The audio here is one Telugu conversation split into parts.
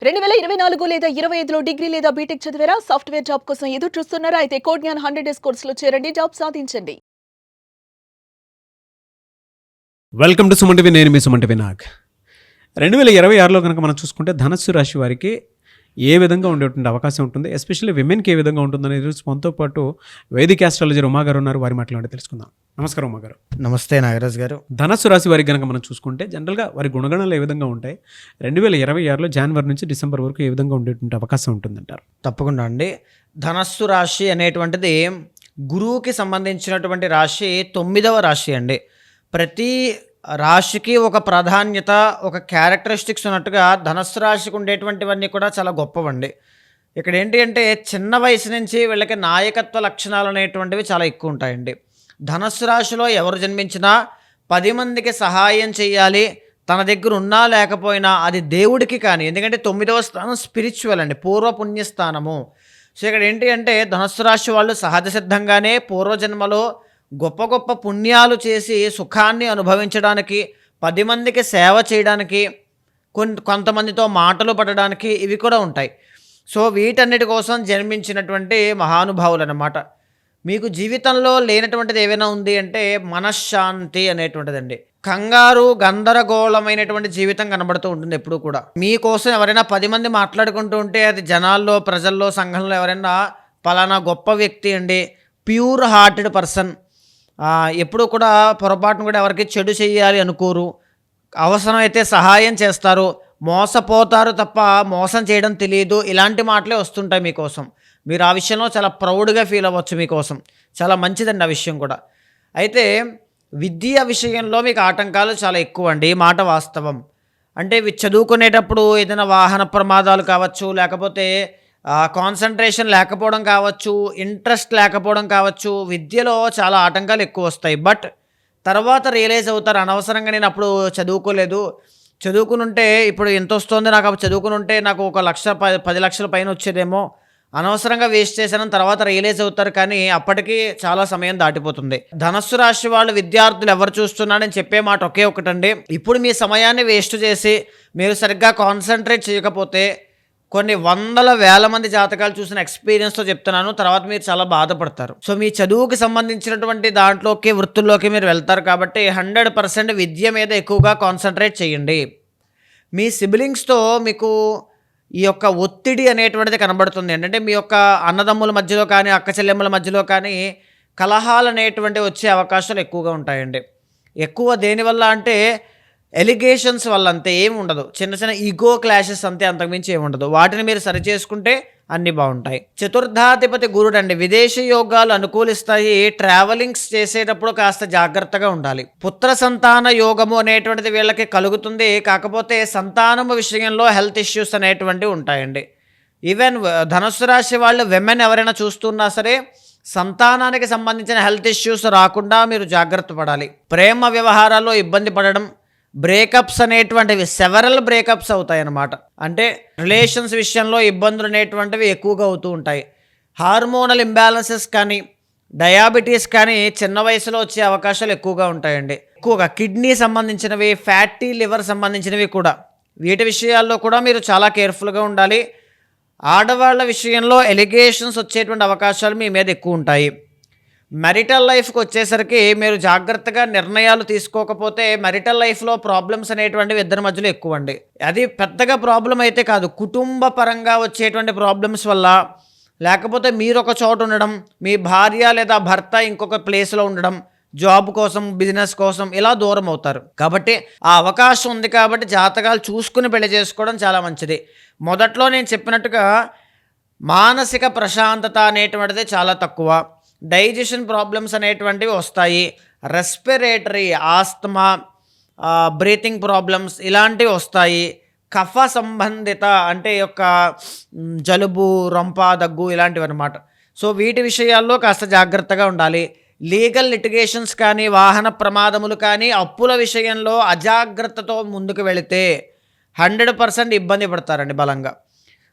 2024 లేదా 25లో డిగ్రీ లేదా బీటెక్ చదివారా? సాఫ్ట్‌వేర్ జాబ్ కోసం ఎదురు చూస్తున్నారా? అయితే కోడ్ జ్ఞాన్ 100 డేస్ కోర్సులో చేరండి. జాబ్ సాధించండి. Welcome to Suman TV. నేను మీ సుమన్ టీవీ నాగ్. 2026లో కనుక మనం చూసుకుంటే ధనస్సు రాశి వారికి ఏ విధంగా ఉండేటువంటి అవకాశం ఉంటుంది, ఎస్పెషల్లీ విమెన్కి ఏ విధంగా ఉంటుందనేది ఈరోజు మనతో పాటు వైదిక ఆస్ట్రాలజర్ ఉమా గారు ఉన్నారు. వారి మాట్లాడి తెలుసుకుందాం. నమస్కారం ఉమా గారు. నమస్తే నాగరాజ్ గారు. ధనస్సు రాశి వారికి కనుక మనం చూసుకుంటే జనరల్గా వారి గుణగణాలు ఏ విధంగా ఉంటాయి, 2026లో జనవరి నుంచి డిసెంబర్ వరకు ఏ విధంగా ఉండేటువంటి అవకాశం ఉంటుందంటారు? తప్పకుండా అండి. ధనస్సు రాశి అనేటువంటిది గురువుకి సంబంధించినటువంటి రాశి, 9వ రాశి అండి. ప్రతి రాశికి ఒక ప్రాధాన్యత, ఒక క్యారెక్టరిస్టిక్స్ ఉన్నట్టుగా ధనస్సు రాశికి ఉండేటువంటివన్నీ కూడా చాలా గొప్పవండి. ఇక్కడ ఏంటి అంటే చిన్న వయసు నుంచి వీళ్ళకి నాయకత్వ లక్షణాలు అనేటువంటివి చాలా ఎక్కువ ఉంటాయండి. ధనస్సు రాశిలో ఎవరు జన్మించినా 10 మందికి సహాయం చేయాలి, తన దగ్గర ఉన్నా లేకపోయినా అది దేవుడికి కానీ, ఎందుకంటే 9వ స్థానం స్పిరిచువల్ అండి, పూర్వపుణ్యస్థానము. సో ఇక్కడ ఏంటి అంటే ధనస్సు రాశి వాళ్ళు సహజ సిద్ధంగానే పూర్వజన్మలో గొప్ప గొప్ప పుణ్యాలు చేసి సుఖాన్ని అనుభవించడానికి, 10 మందికి సేవ చేయడానికి, కొంతమందితో మాటలు పడడానికి ఇవి కూడా ఉంటాయి. సో వీటన్నిటి కోసం జన్మించినటువంటి మహానుభావులు అన్నమాట. మీకు జీవితంలో లేనటువంటిది ఏమైనా ఉంది అంటే మనశ్శాంతి అనేటువంటిదండి. కంగారు గందరగోళమైనటువంటి జీవితం కనబడుతూ ఉంటుంది ఎప్పుడు కూడా. మీకోసం ఎవరైనా 10 మంది మాట్లాడుకుంటూ ఉంటే అది జనాల్లో, ప్రజల్లో, సంఘంలో ఎవరైనా పలానా గొప్ప వ్యక్తి అండి, ప్యూర్ హార్టెడ్ పర్సన్, ఎప్పుడు కూడా పొరపాటును కూడా ఎవరికి చెడు చేయాలి అనుకోరు, అవసరమైతే సహాయం చేస్తారు, మోసపోతారు తప్ప మోసం చేయడం తెలియదు, ఇలాంటి మాటలే వస్తుంటాయి మీకోసం. మీరు ఆ విషయంలో చాలా ప్రౌడ్గా ఫీల్ అవ్వచ్చు. మీకోసం చాలా మంచిదండి ఆ విషయం కూడా. అయితే విద్య విషయంలో మీకు ఆటంకాలు చాలా ఎక్కువ అండి, ఈ మాట వాస్తవం. అంటే చదువుకునేటప్పుడు ఏదైనా వాహన ప్రమాదాలు కావచ్చు, లేకపోతే కాన్సన్ట్రేషన్ లేకపోవడం కావచ్చు, ఇంట్రెస్ట్ లేకపోవడం కావచ్చు, విద్యలో చాలా ఆటంకాలు ఎక్కువ వస్తాయి. బట్ తర్వాత రియలైజ్ అవుతారు, అనవసరంగా నేను అప్పుడు చదువుకోలేదు, చదువుకుని ఉంటే ఇప్పుడు ఎంత వస్తుంది, నాకు అప్పుడు చదువుకుని ఉంటే నాకు 1,10 లక్షల పైన వచ్చేదేమో, అనవసరంగా వేస్ట్ చేశానని తర్వాత రియలైజ్ అవుతారు. కానీ అప్పటికి చాలా సమయం దాటిపోతుంది. ధనస్సు రాశి వాళ్ళు విద్యార్థులు ఎవరు చూస్తున్నారని చెప్పే మాట ఒకే ఒకటండి, ఇప్పుడు మీ సమయాన్ని వేస్ట్ చేసి మీరు సరిగ్గా కాన్సన్ట్రేట్ చేయకపోతే, కొన్ని వందల వేల మంది జాతకాలు చూసిన ఎక్స్పీరియన్స్తో చెప్తున్నాను, తర్వాత మీరు చాలా బాధపడతారు. సో మీ చదువుకి సంబంధించినటువంటి దాంట్లోకి, వృత్తుల్లోకి మీరు వెళ్తారు కాబట్టి 100% విద్య మీద ఎక్కువగా కాన్సన్ట్రేట్ చేయండి. మీ సిబ్లింగ్స్తో మీకు ఈ యొక్క ఒత్తిడి అనేటువంటిది కనబడుతుంది. ఏంటంటే మీ యొక్క అన్నదమ్ముల మధ్యలో కానీ, అక్క చెల్లెమ్మల మధ్యలో కానీ కలహాలు అనేటువంటివి వచ్చే అవకాశాలు ఎక్కువగా ఉంటాయండి. ఎక్కువ దేనివల్ల అంటే ఎలిగేషన్స్ వల్ల, అంతే, ఏమి ఉండదు. చిన్న చిన్న ఈగో క్లాషెస్ అంతే, అంతకుమించి ఏమి ఉండదు. వాటిని మీరు సరి చేసుకుంటే అన్నీ బాగుంటాయి. చతుర్థాధిపతి గురుడు అండి, విదేశీ యోగాలు అనుకూలిస్తాయి. ట్రావెలింగ్స్ చేసేటప్పుడు కాస్త జాగ్రత్తగా ఉండాలి. పుత్ర సంతాన యోగము అనేటువంటిది వీళ్ళకి కలుగుతుంది. కాకపోతే సంతానము విషయంలో హెల్త్ ఇష్యూస్ అనేటువంటివి ఉంటాయండి. ఈవెన్ ధనుస్సు రాశి వాళ్ళు విమెన్ ఎవరైనా చూస్తున్నా సరే సంతానానికి సంబంధించిన హెల్త్ ఇష్యూస్ రాకుండా మీరు జాగ్రత్త పడాలి. ప్రేమ వ్యవహారాల్లో ఇబ్బంది పడడం, బ్రేకప్స్ అనేటువంటివి సెవరల్ బ్రేకప్స్ అవుతాయి అన్నమాట. అంటే రిలేషన్స్ విషయంలో ఇబ్బందులు అనేటువంటివి ఎక్కువగా అవుతూ ఉంటాయి. హార్మోనల్ ఇంబ్యాలెన్సెస్ కానీ, డయాబెటీస్ కానీ చిన్న వయసులో వచ్చే అవకాశాలు ఎక్కువగా ఉంటాయండి. ఎక్కువగా కిడ్నీ సంబంధించినవి, ఫ్యాటీ లివర్ సంబంధించినవి కూడా, వీటి విషయాల్లో కూడా మీరు చాలా కేర్ఫుల్గా ఉండాలి. ఆడవాళ్ళ విషయంలో ఎలిగేషన్స్ వచ్చేటువంటి అవకాశాలు మీ మీద ఎక్కువ ఉంటాయి. మెరిటల్ లైఫ్కి వచ్చేసరికి మీరు జాగ్రత్తగా నిర్ణయాలు తీసుకోకపోతే మెరిటల్ లైఫ్లో ప్రాబ్లమ్స్ అనేటువంటివి ఇద్దరి మధ్యలో ఎక్కువ అండి. అది పెద్దగా ప్రాబ్లం అయితే కాదు, కుటుంబ పరంగా వచ్చేటువంటి ప్రాబ్లమ్స్ వల్ల, లేకపోతే మీరు ఒక చోట ఉండడం, మీ భార్య లేదా భర్త ఇంకొక ప్లేస్లో ఉండడం, జాబ్ కోసం, బిజినెస్ కోసం ఇలా దూరం అవుతారు. కాబట్టి ఆ అవకాశం ఉంది కాబట్టి జాతకాలు చూసుకుని పెళ్లి చేసుకోవడం చాలా మంచిది. మొదట్లో నేను చెప్పినట్టుగా మానసిక ప్రశాంతత అనేటువంటిది చాలా తక్కువ. డైజెషన్ ప్రాబ్లమ్స్ అనేటువంటివి వస్తాయి. రెస్పిరేటరీ, ఆస్తమా, బ్రీతింగ్ ప్రాబ్లమ్స్ ఇలాంటివి వస్తాయి. కఫ సంబంధిత అంటే యొక్క జలుబు, రొంప, దగ్గు ఇలాంటివి అన్నమాట. సో వీటి విషయాల్లో కాస్త జాగ్రత్తగా ఉండాలి. లీగల్ లిటిగేషన్స్ కానీ, వాహన ప్రమాదములు కానీ, అప్పుల విషయంలో అజాగ్రత్తతో ముందుకు వెళితే 100% ఇబ్బంది పడతారండి బలంగా.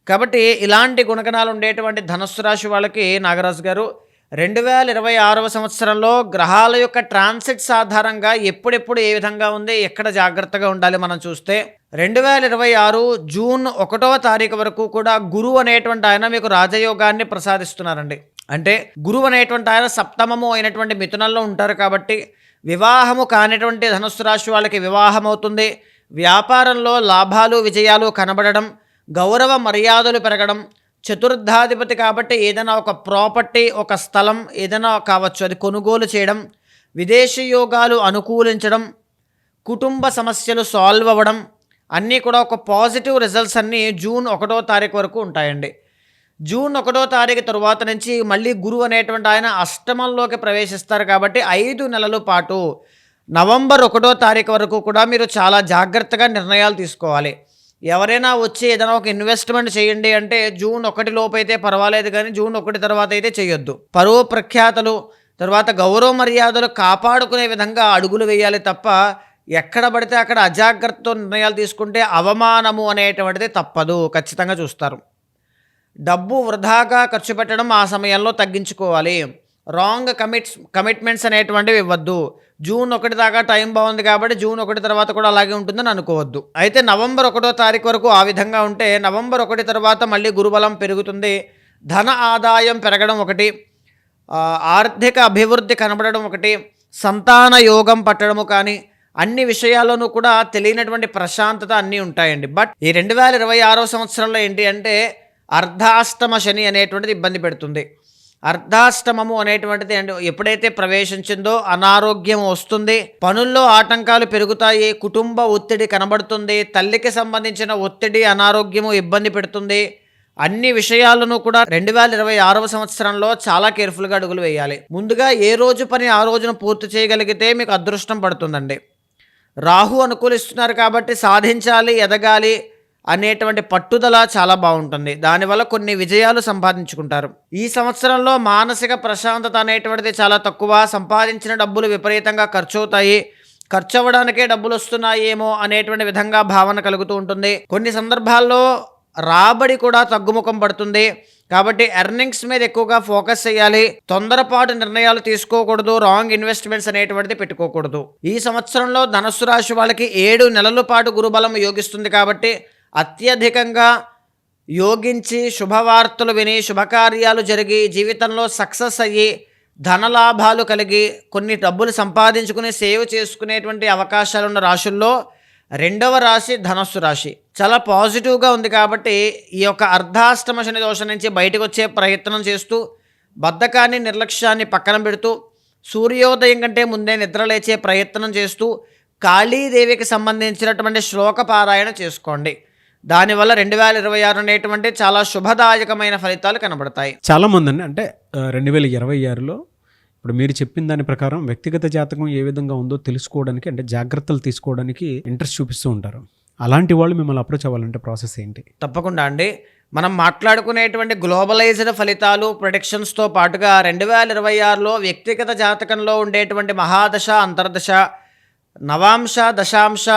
కాబట్టి ఇలాంటి గుణగణాలు ఉండేటువంటి ధనుస్సు రాశి వాళ్ళకి నాగరాజు గారు 2026వ సంవత్సరంలో గ్రహాల యొక్క ట్రాన్సిట్స్ ఆధారంగా ఎప్పుడెప్పుడు ఏ విధంగా ఉంది, ఎక్కడ జాగ్రత్తగా ఉండాలి మనం చూస్తే 2026 జూన్ 1వ తారీఖు వరకు కూడా గురువు అనేటువంటి ఆయన మీకు రాజయోగాన్ని ప్రసాదిస్తున్నారండి. అంటే గురువు అనేటువంటి ఆయన సప్తమము అయినటువంటి మిథునంలో ఉంటారు కాబట్టి వివాహము కానిటువంటి ధనుస్సు రాశి వాళ్ళకి వివాహం అవుతుంది. వ్యాపారంలో లాభాలు విజయాలు కనబడడం, గౌరవ మర్యాదలు పెరగడం, చతుర్థాధిపతి కాబట్టి ఏదైనా ఒక ప్రాపర్టీ, ఒక స్థలం ఏదైనా కావచ్చు అది కొనుగోలు చేయడం, విదేశీ యోగాలు అనుకూలించడం, కుటుంబ సమస్యలు సాల్వ్ అవ్వడం అన్నీ కూడా ఒక పాజిటివ్ రిజల్ట్స్ అన్నీ జూన్ 1వ తారీఖు వరకు ఉంటాయండి. జూన్ 1వ తారీఖు తరువాత నుంచి మళ్ళీ గురువు అనేటువంటి ఆయన అష్టమంలోకి ప్రవేశిస్తారు కాబట్టి 5 నెలల పాటు నవంబర్ 1వ తారీఖు వరకు కూడా మీరు చాలా జాగ్రత్తగా నిర్ణయాలు తీసుకోవాలి. ఎవరైనా వచ్చి ఏదైనా ఒక ఇన్వెస్ట్మెంట్ చేయండి అంటే జూన్ 1 లోపు అయితే పర్వాలేదు, కానీ జూన్ 1 తర్వాత అయితే చేయొద్దు. పరువు ప్రఖ్యాతలు తర్వాత గౌరవ మర్యాదలు కాపాడుకునే విధంగా అడుగులు వేయాలి తప్ప ఎక్కడ పడితే అక్కడ అజాగ్రత్తతో నిర్ణయాలు తీసుకుంటే అవమానము అనేటువంటిది తప్పదు, ఖచ్చితంగా చూస్తారు. డబ్బు వృధాగా ఖర్చు పెట్టడం ఆ సమయంలో తగ్గించుకోవాలి. రాంగ్ కమిట్మెంట్స్ అనేటువంటివి ఇవ్వద్దు. జూన్ 1 దాకా టైం బాగుంది కాబట్టి జూన్ 1 తర్వాత కూడా అలాగే ఉంటుందని అనుకోవద్దు. అయితే నవంబర్ 1వ తారీఖు వరకు ఆ విధంగా ఉంటే నవంబర్ 1 తర్వాత మళ్ళీ గురుబలం పెరుగుతుంది. ధన ఆదాయం పెరగడం ఒకటి, ఆర్థిక అభివృద్ధి కనబడడం ఒకటి, సంతాన యోగం పట్టడము కానీ అన్ని విషయాల్లోనూ కూడా తెలియనటువంటి ప్రశాంతత అన్నీ ఉంటాయండి. బట్ ఈ 2026వ సంవత్సరంలో ఏంటి అంటే అర్ధాష్టమ శని అనేటువంటిది ఇబ్బంది పెడుతుంది. అర్ధాష్టమము అనేటువంటిది ఎప్పుడైతే ప్రవేశించిందో అనారోగ్యం వస్తుంది, పనుల్లో ఆటంకాలు పెరుగుతాయి, కుటుంబ ఒత్తిడి కనబడుతుంది, తల్లికి సంబంధించిన ఒత్తిడి అనారోగ్యము ఇబ్బంది పెడుతుంది. అన్ని విషయాలను కూడా 2026వ సంవత్సరంలో చాలా కేర్ఫుల్గా అడుగులు వేయాలి. ముందుగా ఏ రోజు పని ఆ రోజున పూర్తి చేయగలిగితే మీకు అదృష్టం పడుతుందండి. రాహు అనుకూలిస్తున్నారు కాబట్టి సాధించాలి, ఎదగాలి అనేటువంటి పట్టుదల చాలా బాగుంటుంది. దానివల్ల కొన్ని విజయాలు సంపాదించుకుంటారు. ఈ సంవత్సరంలో మానసిక ప్రశాంతత అనేటువంటిది చాలా తక్కువ. సంపాదించిన డబ్బులు విపరీతంగా ఖర్చు అవుతాయి, ఖర్చు అవ్వడానికే డబ్బులు వస్తున్నాయేమో అనేటువంటి విధంగా భావన కలుగుతూ ఉంటుంది. కొన్ని సందర్భాల్లో రాబడి కూడా తగ్గుముఖం పడుతుంది. కాబట్టి ఎర్నింగ్స్ మీద ఎక్కువగా ఫోకస్ చేయాలి. తొందరపాటు నిర్ణయాలు తీసుకోకూడదు, రాంగ్ ఇన్వెస్ట్మెంట్స్ అనేటువంటిది పెట్టుకోకూడదు. ఈ సంవత్సరంలో ధనుస్సు రాశి వాళ్ళకి 7 నెలల పాటు గురుబలం యోగిస్తుంది కాబట్టి అత్యధికంగా యోగించి శుభవార్తలు విని శుభకార్యాలు జరిగి జీవితంలో సక్సెస్ అయ్యి ధనలాభాలు కలిగి కొన్ని డబ్బులు సంపాదించుకుని సేవ్ చేసుకునేటువంటి అవకాశాలు ఉన్న రాశుల్లో 2వ రాశి ధనస్సు రాశి చాలా పాజిటివ్గా ఉంది. కాబట్టి ఈ యొక్క అర్ధాష్టమ శని దోషం నుంచి బయటకు వచ్చే ప్రయత్నం చేస్తూ బద్ధకాన్ని నిర్లక్ష్యాన్ని పక్కన పెడుతూ సూర్యోదయం కంటే ముందే నిద్ర లేచే ప్రయత్నం చేస్తూ కాళీదేవికి సంబంధించినటువంటి శ్లోక పారాయణ చేసుకోండి. దానివల్ల 2026 అనేటువంటి చాలా శుభదాయకమైన ఫలితాలు కనబడతాయి. చాలామంది అండి అంటే 2026లో ఇప్పుడు మీరు చెప్పిన దాని ప్రకారం వ్యక్తిగత జాతకం ఏ విధంగా ఉందో తెలుసుకోవడానికి అంటే జాగ్రత్తలు తీసుకోవడానికి ఇంట్రెస్ట్ చూపిస్తూ ఉంటారు. అలాంటి వాళ్ళు మిమ్మల్ని అప్రోచ్ అవ్వాలంటే ప్రాసెస్ ఏంటి? తప్పకుండా అండి. మనం మాట్లాడుకునేటువంటి గ్లోబలైజ్డ్ ఫలితాలు ప్రొడిక్షన్స్తో పాటుగా 2026లో వ్యక్తిగత జాతకంలో ఉండేటువంటి మహాదశ, అంతర్దశ, నవాంశ, దశాంశ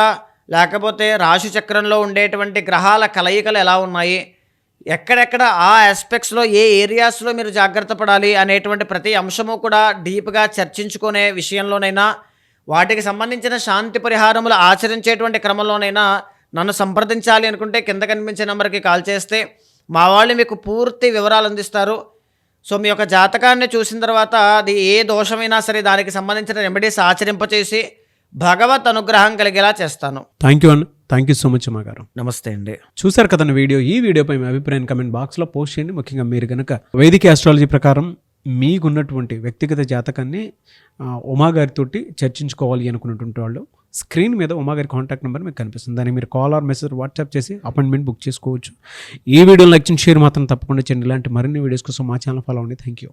లేకపోతే రాశి చక్రంలో ఉండేటువంటి గ్రహాల కలయికలు ఎలా ఉన్నాయి, ఎక్కడెక్కడ ఆ ఆస్పెక్ట్స్లో ఏ ఏరియాస్లో మీరు జాగ్రత్త పడాలి అనేటువంటి ప్రతి అంశము కూడా డీప్గా చర్చించుకునే విషయంలోనైనా వాటికి సంబంధించిన శాంతి పరిహారములు ఆచరించేటువంటి క్రమంలోనైనా నన్ను సంప్రదించాలి అనుకుంటే కింద కనిపించే నెంబర్కి కాల్ చేస్తే మా వాళ్ళు మీకు పూర్తి వివరాలు అందిస్తారు. సో మీ యొక్క జాతకాన్ని చూసిన తర్వాత అది ఏ దోషమైనా సరే దానికి సంబంధించిన రెమెడీస్ ఆచరింపచేసి భగవత్ అనుగ్రహం కలిగేలా చేస్తాను. థ్యాంక్ యూ అన్న, థ్యాంక్ యూ సో మచ్ అమ్మా గారు. నమస్తే అండి. చూసారు కదా వీడియో. ఈ వీడియోపై మీ అభిప్రాయం కమెంట్ బాక్స్లో పోస్ట్ చేయండి. ముఖ్యంగా మీరు కనుక వైదిక ఆస్ట్రాలజీ ప్రకారం మీకున్నటువంటి వ్యక్తిగత జాతకాన్ని ఉమా గారితోటి చర్చించుకోవాలి అనుకున్నటువంటి వాళ్ళు స్క్రీన్ మీద ఉమా గారి కాంటాక్ట్ నెంబర్ మీకు కనిపిస్తుంది. దాన్ని మీరు కాల్ ఆర్ మెసేజ్ వాట్సాప్ చేసి అపాయింట్మెంట్ బుక్ చేసుకోవచ్చు. ఈ వీడియోని లైక్ చేసి షేర్ మాత్రం తప్పకుండా చేయండి. ఇలాంటి మరిన్ని వీడియోస్ కోసం మా ఛానల్ ఫాలో అవ్వండి. Thank you.